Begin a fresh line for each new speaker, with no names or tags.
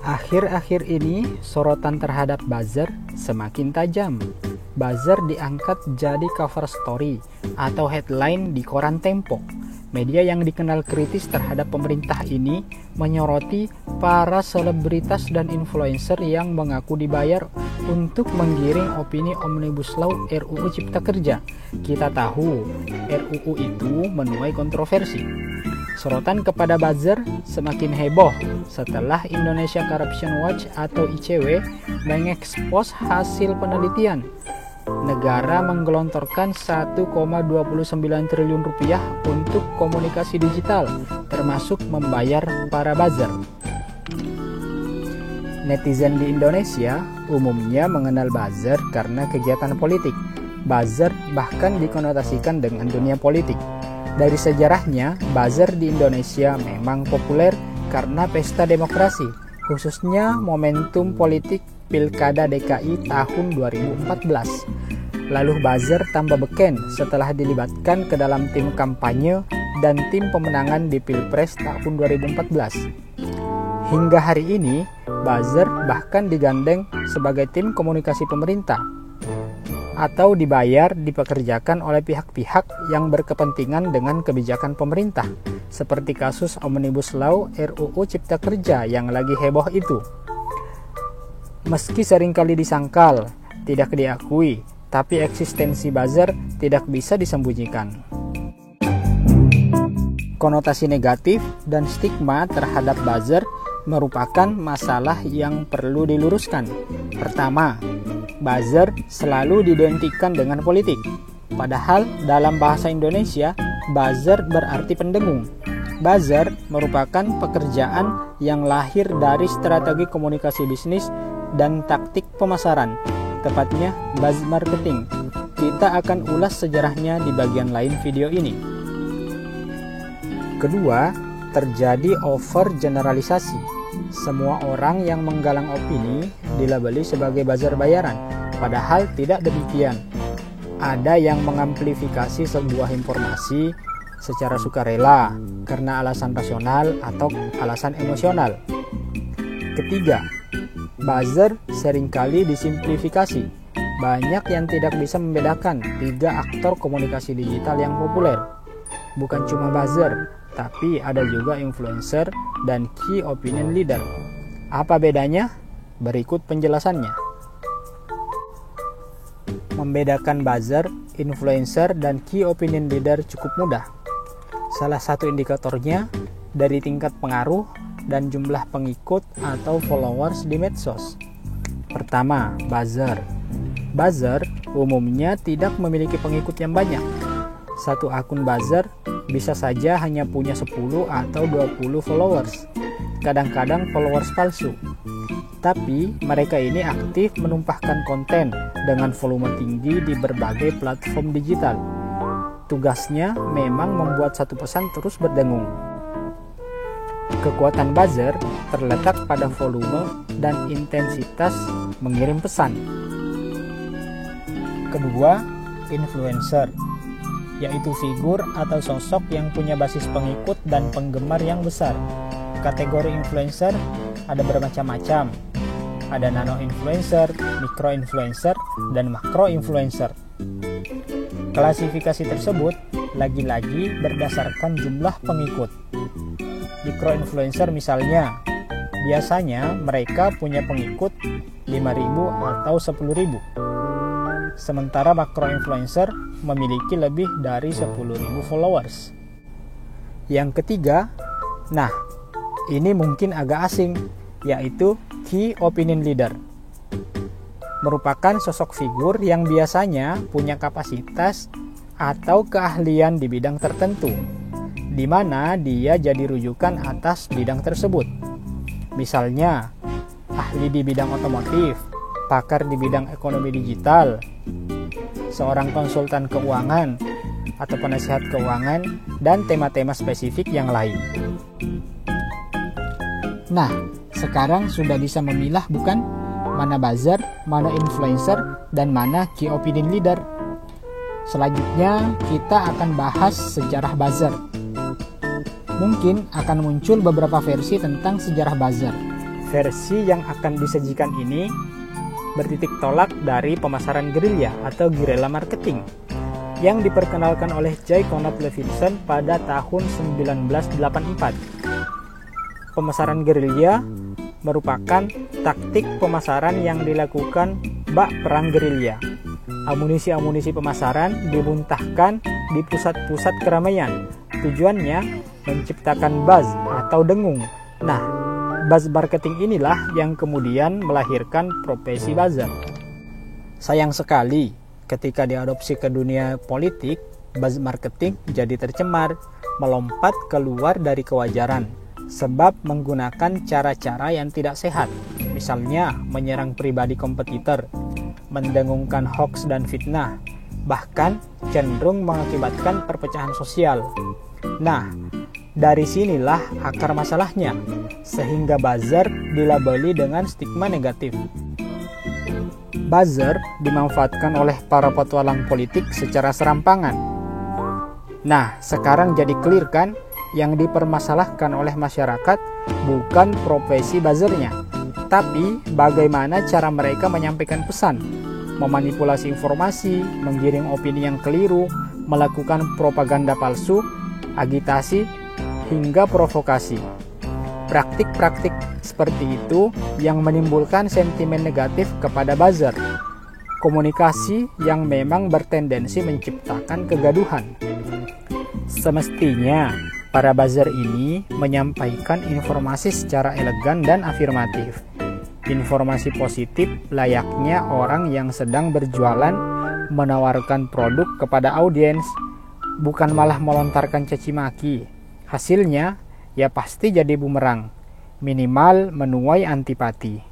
Akhir-akhir ini, sorotan terhadap buzzer semakin tajam. Buzzer diangkat jadi cover story atau headline di koran Tempo. Media yang dikenal kritis terhadap pemerintah ini menyoroti para selebritas dan influencer yang mengaku dibayar untuk menggiring opini Omnibus Law RUU Cipta Kerja. Kita tahu, RUU itu menuai kontroversi. Sorotan kepada buzzer semakin heboh setelah Indonesia Corruption Watch atau ICW mengekspos hasil penelitian. Negara menggelontorkan 1,29 triliun rupiah untuk komunikasi digital, termasuk membayar para buzzer. Netizen di Indonesia umumnya mengenal buzzer karena kegiatan politik. Buzzer bahkan dikonotasikan dengan dunia politik. Dari sejarahnya, buzzer di Indonesia memang populer karena pesta demokrasi, khususnya momentum politik Pilkada DKI tahun 2014. Lalu buzzer tambah beken setelah dilibatkan ke dalam tim kampanye dan tim pemenangan di Pilpres tahun 2014. Hingga hari ini, buzzer bahkan digandeng sebagai tim komunikasi pemerintah atau dipekerjakan oleh pihak-pihak yang berkepentingan dengan kebijakan pemerintah, seperti kasus Omnibus Law RUU Cipta Kerja yang lagi heboh itu. Meski seringkali disangkal, tidak diakui, tapi eksistensi buzzer tidak bisa disembunyikan. Konotasi negatif dan stigma terhadap buzzer merupakan masalah yang perlu diluruskan. Pertama, buzzer selalu diidentikan dengan politik. Padahal dalam bahasa Indonesia, buzzer berarti pendengung. Buzzer merupakan pekerjaan yang lahir dari strategi komunikasi bisnis dan taktik pemasaran, tepatnya buzz marketing. Kita akan ulas sejarahnya di bagian lain video ini. Kedua, terjadi overgeneralisasi. Semua orang yang menggalang opini dilabeli sebagai buzzer bayaran, padahal tidak demikian. Ada yang mengamplifikasi sebuah informasi secara sukarela karena alasan rasional atau alasan emosional. Ketiga, buzzer seringkali disimplifikasi. Banyak yang tidak bisa membedakan 3 aktor komunikasi digital yang populer. Bukan cuma buzzer, tapi ada juga influencer dan key opinion leader. Apa bedanya? Berikut penjelasannya. Membedakan buzzer, influencer, dan key opinion leader cukup mudah. Salah satu indikatornya dari tingkat pengaruh dan jumlah pengikut atau followers di medsos. Pertama, buzzer. Buzzer umumnya tidak memiliki pengikut yang banyak. Satu akun buzzer bisa saja hanya punya 10 atau 20 followers. Kadang-kadang followers palsu. Tapi mereka ini aktif menumpahkan konten dengan volume tinggi di berbagai platform digital. Tugasnya memang membuat satu pesan terus berdengung. Kekuatan buzzer terletak pada volume dan intensitas mengirim pesan. Kedua, influencer, yaitu figur atau sosok yang punya basis pengikut dan penggemar yang besar. Kategori influencer ada bermacam-macam. Ada nano influencer, micro influencer, dan makro influencer. Klasifikasi tersebut lagi-lagi berdasarkan jumlah pengikut. Micro influencer misalnya, biasanya mereka punya pengikut 5.000 atau 10.000. Sementara makro influencer memiliki lebih dari 10.000 followers. Yang ketiga, nah ini mungkin agak asing, yaitu key opinion leader. Merupakan sosok figur yang biasanya punya kapasitas atau keahlian di bidang tertentu, di mana dia jadi rujukan atas bidang tersebut. Misalnya, ahli di bidang otomotif, pakar di bidang ekonomi digital, seorang konsultan keuangan atau penasihat keuangan, dan tema-tema spesifik yang lain. Nah, sekarang sudah bisa memilah bukan? Mana buzzer, mana influencer, dan mana key opinion leader. Selanjutnya, kita akan bahas sejarah buzzer. Mungkin akan muncul beberapa versi tentang sejarah buzzer. Versi yang akan disajikan ini bertitik tolak dari pemasaran gerilya atau guerrilla marketing yang diperkenalkan oleh J. Conrad Levinson pada tahun 1984. Pemasaran gerilya merupakan taktik pemasaran yang dilakukan bak perang gerilya. Amunisi-amunisi pemasaran dimuntahkan di pusat-pusat keramaian. Tujuannya menciptakan buzz atau dengung. Nah, buzz marketing inilah yang kemudian melahirkan profesi buzzer. Sayang sekali, ketika diadopsi ke dunia politik, buzz marketing jadi tercemar, melompat keluar dari kewajaran, sebab menggunakan cara-cara yang tidak sehat. Misalnya, menyerang pribadi kompetitor, mendengungkan hoaks dan fitnah, bahkan cenderung mengakibatkan perpecahan sosial. Nah, dari sinilah akar masalahnya, sehingga buzzer dilabeli dengan stigma negatif. Buzzer dimanfaatkan oleh para petualang politik secara serampangan. Nah, sekarang jadi clear kan, yang dipermasalahkan oleh masyarakat bukan profesi buzzernya, tapi bagaimana cara mereka menyampaikan pesan, memanipulasi informasi, menggiring opini yang keliru, melakukan propaganda palsu, agitasi, hingga provokasi. Praktik-praktik seperti itu yang menimbulkan sentimen negatif kepada buzzer. Komunikasi yang memang bertendensi menciptakan kegaduhan. Semestinya, para buzzer ini menyampaikan informasi secara elegan dan afirmatif. Informasi positif layaknya orang yang sedang berjualan menawarkan produk kepada audiens, bukan malah melontarkan caci maki. Hasilnya ya pasti jadi bumerang, minimal menuai antipati.